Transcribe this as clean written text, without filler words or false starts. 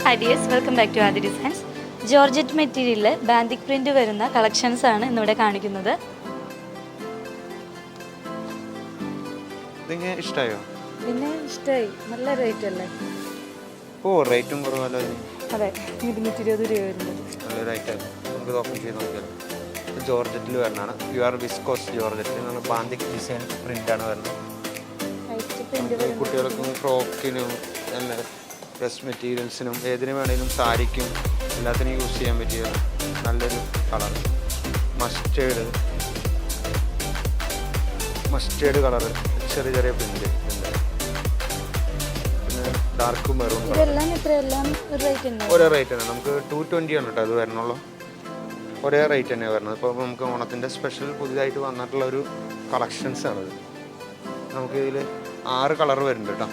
Hi dears, welcome back to Aadi designs. Georgette മെറ്റീരിയലിൽ ബാന്തിക് print വരുന്ന കളക്ഷൻസ് ആണ് ഇന്നിവിടെ കാണിക്കുന്നത്. ഇഷ്ടമായോ? പിന്നെ ഇഷ്ടമായി, നല്ല റേറ്റ് അല്ലേ? ഓ, റേറ്റും കുറവല്ലോ. അതെ, 220 രൂപ വരുന്നത്. നല്ലൊരു ഐറ്റം. നമുക്ക് ഓപ്പൺ ചെയ്ത് നോക്കിയാലോ. ജോർജറ്റിൽ വരുന്നതാണ്, പ്യുവർ വിസ്കോസ് ജോർജറ്റിൽ നമ്മൾ ബാന്തിക് ഡിസൈൻ പ്രിൻ്റാണ് വരുന്നത്. കുട്ടികൾക്കും ഫ്രോക്കിനും നല്ല ഡ്രസ് മെറ്റീരിയൽസിനും ഏതിനു വേണമെങ്കിലും സാരിക്കും എല്ലാത്തിനും യൂസ് ചെയ്യാൻ പറ്റിയ നല്ലൊരു കളർ. മസ്റ്റേർഡ് കളറ്, ചെറിയ ചെറിയ പ്രിൻ്റ്. പിന്നെ ഡാർക്ക് മെറൂൺ ഒരേ റേറ്റ് തന്നെ. നമുക്ക് 220 ആണ് കേട്ടോ അത് വരണുള്ളൂ. ഒരേ റേറ്റ് തന്നെയാണ് വരുന്നത്. ഇപ്പോൾ നമുക്ക് ഓണത്തിൻ്റെ സ്പെഷ്യൽ പുതിയതായിട്ട് വന്നിട്ടുള്ള ഒരു കളക്ഷൻസ് ആണിത്. നമുക്ക് ഇതിൽ 6 കളർ വരുന്നുണ്ട് കേട്ടോ.